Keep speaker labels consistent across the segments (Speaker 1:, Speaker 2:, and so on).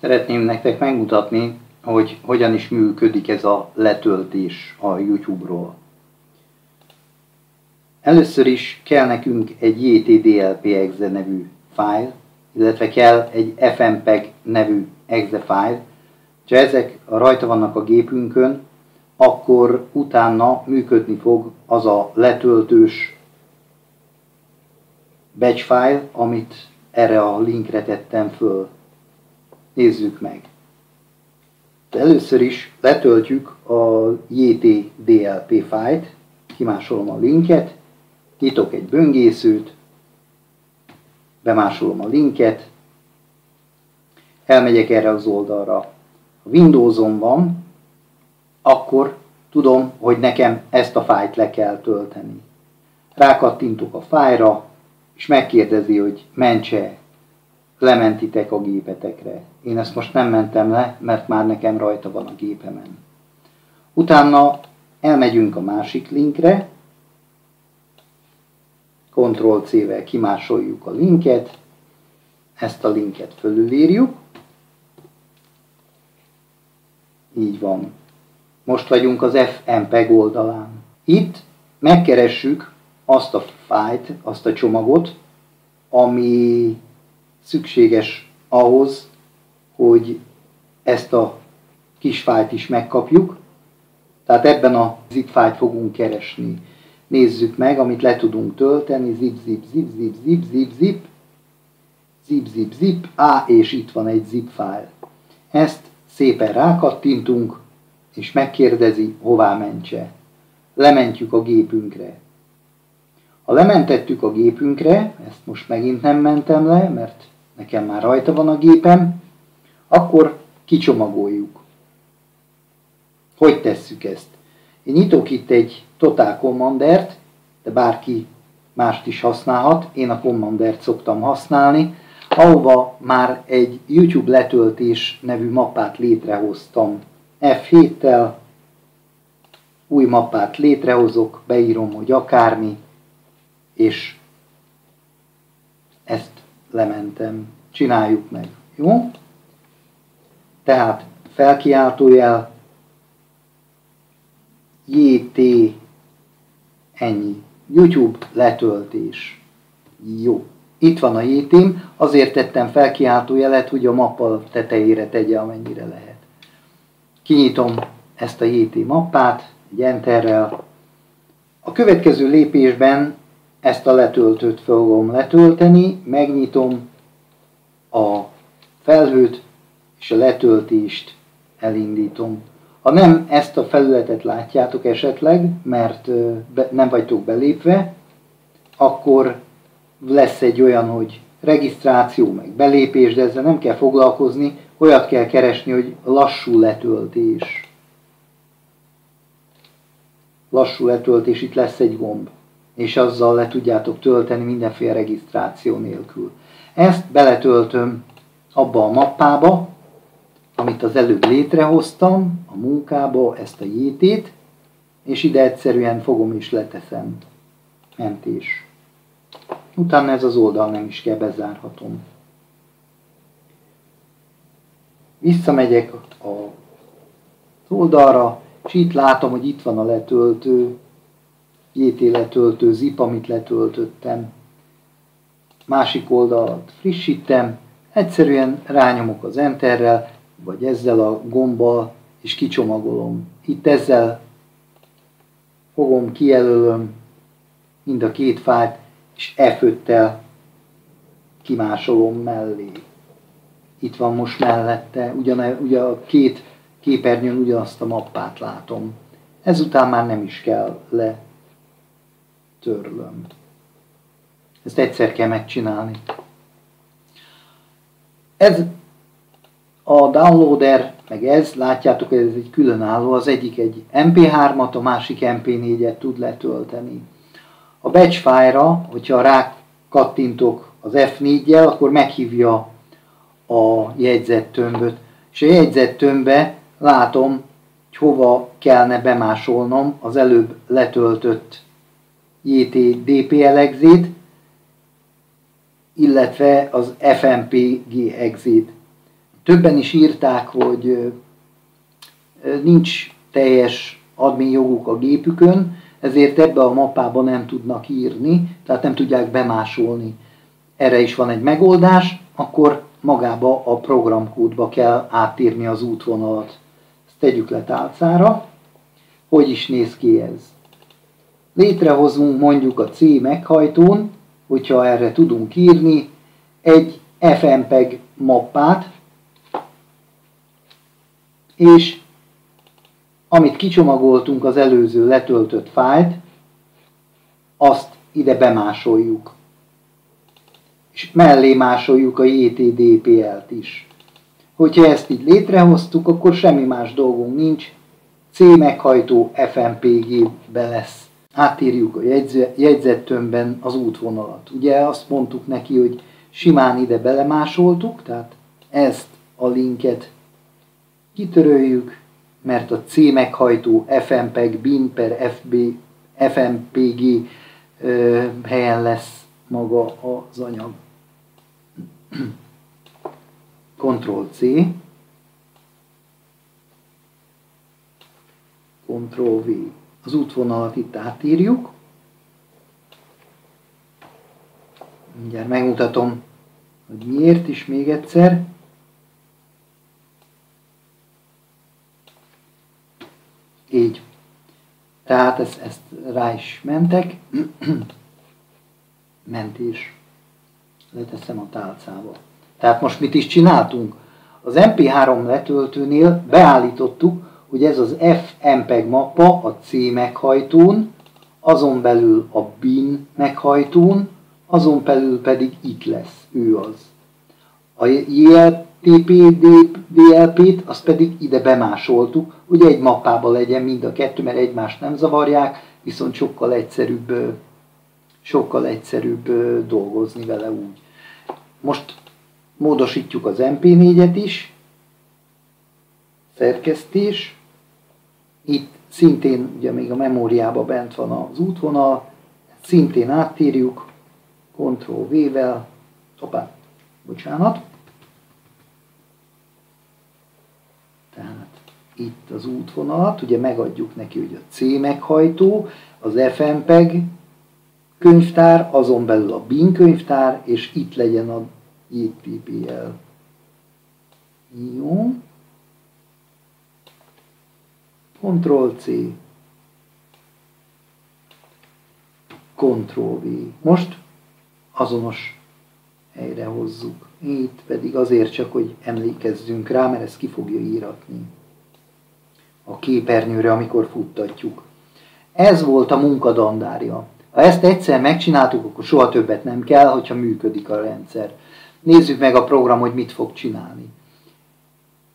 Speaker 1: Szeretném nektek megmutatni, hogy hogyan is működik ez a letöltés a YouTube-ról. Először is kell nekünk egy JTDLP.exe nevű fájl, illetve kell egy FMPEG nevű exe fájl. Ha ezek rajta vannak a gépünkön, akkor utána működni fog az a letöltős batch file, amit erre a linkre tettem föl. Nézzük meg. Először is letöltjük a JTDLP fájlt, kimásolom a linket, nyitok egy böngészőt, bemásolom a linket, elmegyek erre az oldalra. Ha Windowson van, akkor tudom, hogy nekem ezt a fájlt le kell tölteni. Rákattintok a fájlra, és megkérdezi, hogy mentse, lementitek a gépetekre. Én ezt most nem mentem le, mert már nekem rajta van a gépemen. Utána elmegyünk a másik linkre, Ctrl-C-vel kimásoljuk a linket, ezt a linket fölülírjuk, így van. Most vagyunk az FMPEG oldalán. Itt megkeressük azt a fájlt, azt a csomagot, ami szükséges ahhoz, hogy ezt a kis fájlt is megkapjuk. Tehát ebben a zip fájlt fogunk keresni. Nézzük meg, amit le tudunk tölteni. Zip, zip, zip, zip, zip, zip, zip, zip, zip, zip, és itt van egy zip fájl. Ezt szépen rákattintunk, és megkérdezi, hová mentse. Lementjük a gépünkre. Ha lementettük a gépünkre, ezt most megint nem mentem le, mert nekem már rajta van a gépem, akkor kicsomagoljuk. Hogy tesszük ezt? Én nyitok itt egy Total Commandert, de bárki mást is használhat, én a Commandert szoktam használni, ahova már egy YouTube letöltés nevű mappát létrehoztam. F7-tel új mappát létrehozok, beírom, hogy akármi, és ezt lementem. Csináljuk meg. Jó? Tehát felkiáltójel JT ennyi. YouTube letöltés. Jó. Itt van a JT-m, azért tettem felkiáltójelet, hogy a mappa tetejére tegye, amennyire lehet. Kinyitom ezt a JT mappát, egy Enterrel. A következő lépésben ezt a letöltőt fogom letölteni, megnyitom a felhőt, és a letöltést elindítom. Ha nem ezt a felületet látjátok esetleg, mert nem vagytok belépve, akkor lesz egy olyan, hogy regisztráció, meg belépés, de ezzel nem kell foglalkozni, olyat kell keresni, hogy lassú letöltés. Lassú letöltés, itt lesz egy gomb, és azzal le tudjátok tölteni mindenféle regisztráció nélkül. Ezt beletöltöm abba a mappába, amit az előbb létrehoztam, a munkába, ezt a JT-t, és ide egyszerűen fogom és leteszem. Mentés. Utána ez az oldal nem is kell, bezárhatom. Visszamegyek az oldalra, és itt látom, hogy itt van a letöltő, JT letöltő zip, amit letöltöttem. Másik oldalt frissítem, egyszerűen rányomok az Enterrel, vagy ezzel a gombbal, és kicsomagolom. Itt ezzel fogom, kijelölöm mind a két fájlt, és F5-tel kimásolom mellé. Itt van most mellette, ugye a két képernyőn ugyanazt a mappát látom. Ezután már nem is kell letörlöm. Ezt egyszer kell megcsinálni. Ez a downloader, meg ez, látjátok, ez egy különálló, az egyik egy MP3-at, a másik MP4-et tud letölteni. A batch file-ra, hogyha rákattintok az F4-jel, akkor meghívja a jegyzettömböt. És a jegyzettömbbe látom, hogy hova kellene bemásolnom az előbb letöltött JTDP.exe-t, illetve az FMPG exit. többen is írták, hogy nincs teljes admin joguk a gépükön, ezért ebbe a mappába nem tudnak írni, tehát nem tudják bemásolni. Erre is van egy megoldás, akkor magába a programkódba kell átírni az útvonalat. Ezt tegyük le tálcára. Hogy is néz ki ez? Létrehozunk mondjuk a C meghajtón, hogyha erre tudunk írni, egy FMPEG mappát, és amit kicsomagoltunk az előző letöltött fájlt, azt ide bemásoljuk. És mellé másoljuk a JTDPL-t is. Hogyha ezt így létrehoztuk, akkor semmi más dolgunk nincs, C meghajtó FMPG-be lesz. Átírjuk a jegyzettömbben az útvonalat. Ugye azt mondtuk neki, hogy simán ide belemásoltuk, tehát ezt a linket kitöröljük, mert a C meghajtó FMPEG bin per FMPG helyen lesz maga az anyag. Ctrl-C, Ctrl-V. Az útvonalat itt átírjuk. Mindjárt megmutatom, hogy miért is még egyszer. Így. Tehát ezt rá is mentek. Mentés. Leteszem a tálcába. Tehát most mit is csináltunk? Az MP3 letöltőnél beállítottuk, hogy ez az FMPEG mappa a C meghajtón, azon belül a bin meghajtón, azon belül pedig itt lesz, ő az. A JLTP DLP-t azt pedig ide bemásoltuk, hogy egy mappába legyen mind a kettő, mert egymást nem zavarják, viszont sokkal egyszerűbb dolgozni vele úgy. Most módosítjuk az MP4-et is, szerkesztés, itt szintén ugye még a memóriában bent van az útvonal, szintén áttírjuk, Ctrl-V-vel, tehát itt az útvonalat, ugye megadjuk neki, hogy a C meghajtó, az FMPEG könyvtár, azon belül a bin könyvtár, és itt legyen a JTPL. Jó. Ctrl-C, Ctrl-V. Most azonos helyre hozzuk. Itt pedig azért csak, hogy emlékezzünk rá, mert ezt ki fogja íratni a képernyőre, amikor futtatjuk. Ez volt a munkadandárja. Ha ezt egyszer megcsináltuk, akkor soha többet nem kell, hogyha működik a rendszer. Nézzük meg a program, hogy mit fog csinálni.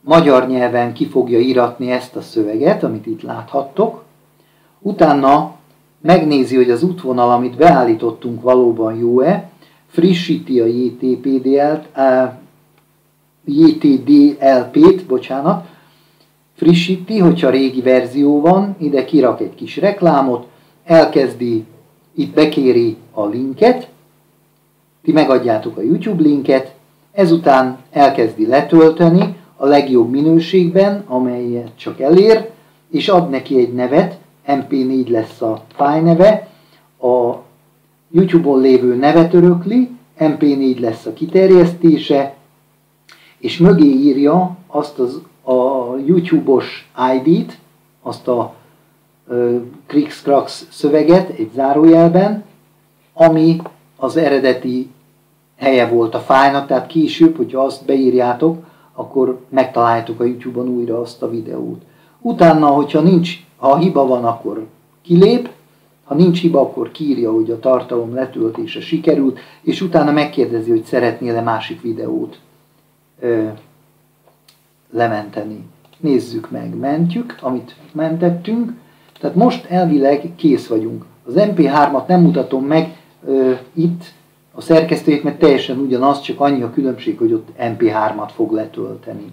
Speaker 1: Magyar nyelven ki fogja íratni ezt a szöveget, amit itt láthattok. Utána megnézi, hogy az útvonal, amit beállítottunk, valóban jó-e, frissíti a JTDLP-t, frissíti, hogyha régi verzió van, ide kirak egy kis reklámot, elkezdi, itt bekéri a linket, ti megadjátok a YouTube linket, ezután elkezdi letölteni a legjobb minőségben, amelyet csak elér, és ad neki egy nevet, MP4 lesz a fájneve, a YouTube-on lévő nevet örökli, MP4 lesz a kiterjesztése, és mögé írja azt a YouTube-os ID-t, azt a Krix-Krax szöveget egy zárójelben, ami az eredeti helye volt a fájnak, tehát később, hogyha azt beírjátok, akkor megtaláljátok a YouTube-on újra azt a videót. Utána, ha hiba van, akkor kilép, ha nincs hiba, akkor kiírja, hogy a tartalom letöltése sikerült, és utána megkérdezi, hogy szeretnél-e másik videót lementeni. Nézzük meg, mentjük, amit mentettünk. Tehát most elvileg kész vagyunk. Az MP3-at nem mutatom meg itt a szerkesztőjét, mert teljesen ugyanaz, csak annyi a különbség, hogy ott MP3-at fog letölteni.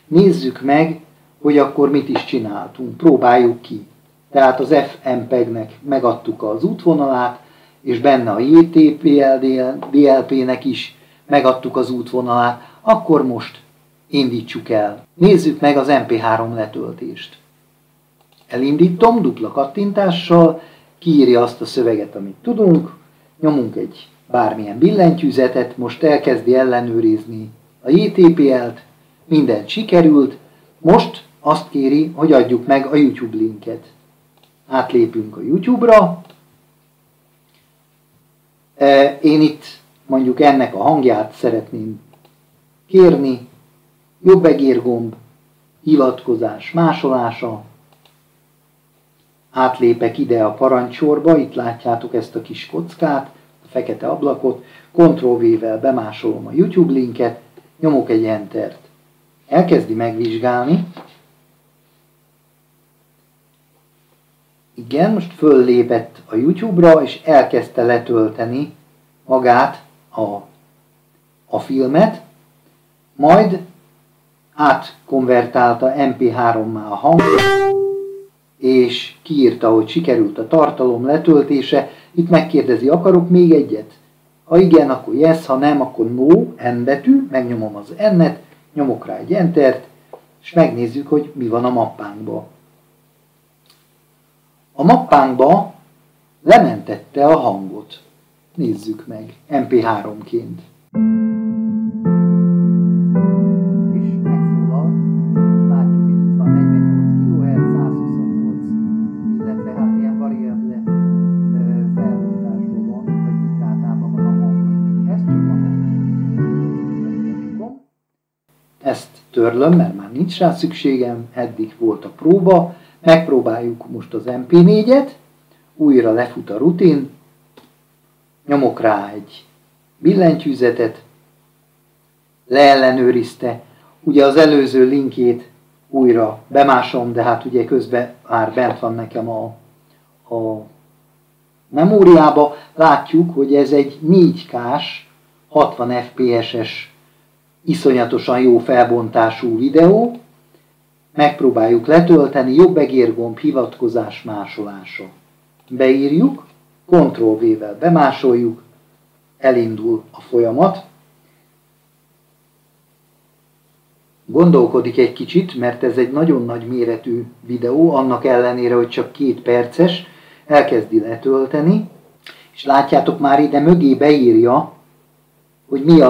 Speaker 1: Nézzük meg, hogy akkor mit is csináltunk. Próbáljuk ki. Tehát az FMPEG-nek megadtuk az útvonalát, és benne a JTPL DLP-nek is megadtuk az útvonalát. Akkor most indítsuk el. Nézzük meg az MP3 letöltést. Elindítom dupla kattintással, kiírja azt a szöveget, amit tudunk, nyomunk egy bármilyen billentyűzetet, most elkezdi ellenőrizni a JTPL-t, mindent sikerült, most azt kéri, hogy adjuk meg a YouTube linket. Átlépünk a YouTube-ra, én itt mondjuk ennek a hangját szeretném kérni, jobbegérgomb, hivatkozás másolása, átlépek ide a parancsorba, itt látjátok ezt a kis kockát, a fekete ablakot, Ctrl-V-vel bemásolom a YouTube linket, nyomok egy Entert. Elkezdi megvizsgálni. Igen, most föllépett a YouTube-ra, és elkezdte letölteni magát a filmet, majd átkonvertálta MP3-má a hangot, és kiírta, hogy sikerült a tartalom letöltése. Itt megkérdezi, akarok még egyet? Ha igen, akkor yes, ha nem, akkor no, N betű, megnyomom az N-et, nyomok rá egy Entert, és megnézzük, hogy mi van a mappánkban. A mappánkba lementette a hangot. Nézzük meg, MP3-ként. És megszólalt, látjuk, hogy itt van 48 kHz, 128, illetve hát ilyen variable felbontásban van, vagy nitrátában van a hang. Ezt csak a hang. Ezt törlöm, mert már nincs rá szükségem, eddig volt a próba. Megpróbáljuk most az MP4-et, újra lefut a rutin, nyomok rá egy billentyűzetet, leellenőrizte, ugye az előző linkjét újra bemásom, de hát ugye közben már bent van nekem a memóriába. Látjuk, hogy ez egy 4K-s, 60 FPS-es, iszonyatosan jó felbontású videó. Megpróbáljuk letölteni, jobbegérgomb, hivatkozás másolása. Beírjuk, Ctrl-V-vel bemásoljuk, elindul a folyamat. Gondolkodik egy kicsit, mert ez egy nagyon nagy méretű videó, annak ellenére, hogy csak 2 perces, elkezdi letölteni, és látjátok már ide mögé beírja, hogy mi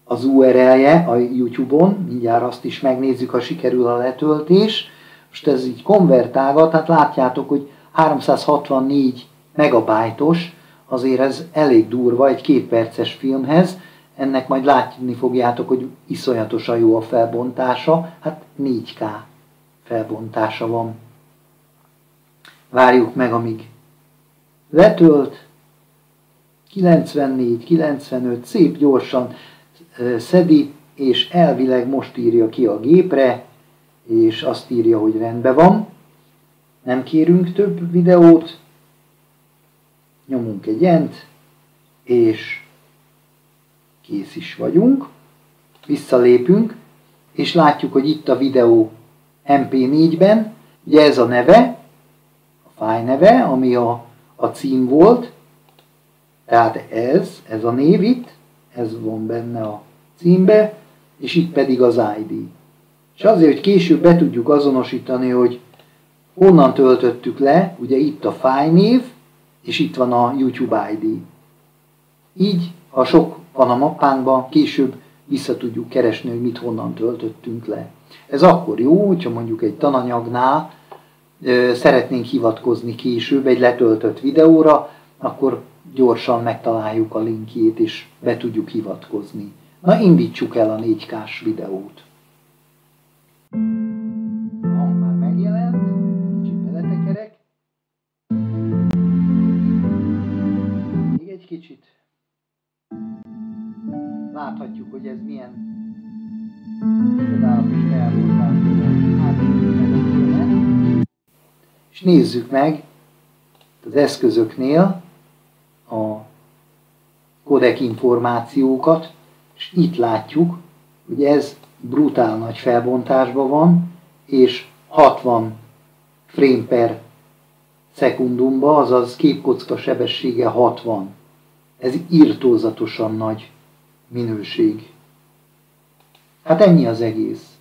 Speaker 1: az URL-je a YouTube-on, mindjárt azt is megnézzük, ha sikerül a letöltés. Most ez így konvertálva, tehát látjátok, hogy 364 megabájtos, azért ez elég durva egy 2 perces filmhez, ennek majd látni fogjátok, hogy iszonyatosan jó a felbontása, hát 4K felbontása van. Várjuk meg, amíg letölt, 94, 95, szép gyorsan szedi, és elvileg most írja ki a gépre, és azt írja, hogy rendben van. Nem kérünk több videót, nyomunk egy Ent, és kész is vagyunk. Visszalépünk, és látjuk, hogy itt a videó MP4-ben, ugye ez a neve, a fájl neve, ami a cím volt, tehát ez a név itt, ez van benne a címbe, és itt pedig az ID. És azért, hogy később be tudjuk azonosítani, hogy honnan töltöttük le, ugye itt a fájlnév, és itt van a YouTube ID. Így, ha sok van a mappánkban, később vissza tudjuk keresni, hogy mit honnan töltöttünk le. Ez akkor jó, hogyha mondjuk egy tananyagnál szeretnénk hivatkozni később egy letöltött videóra, akkor gyorsan megtaláljuk a linkjét, és be tudjuk hivatkozni. Na, indítsuk el a 4K-s videót. A hang már megjelent, kicsit beletekerek. Még egy kicsit. Láthatjuk, hogy ez milyen csodálatos felbontású. És nézzük meg az eszközöknél a kodek információkat, és itt látjuk, hogy ez brutál nagy felbontásban van, és 60 frame per szekundumba, azaz képkocka sebessége 60. Ez irtózatosan nagy minőség. Hát ennyi az egész.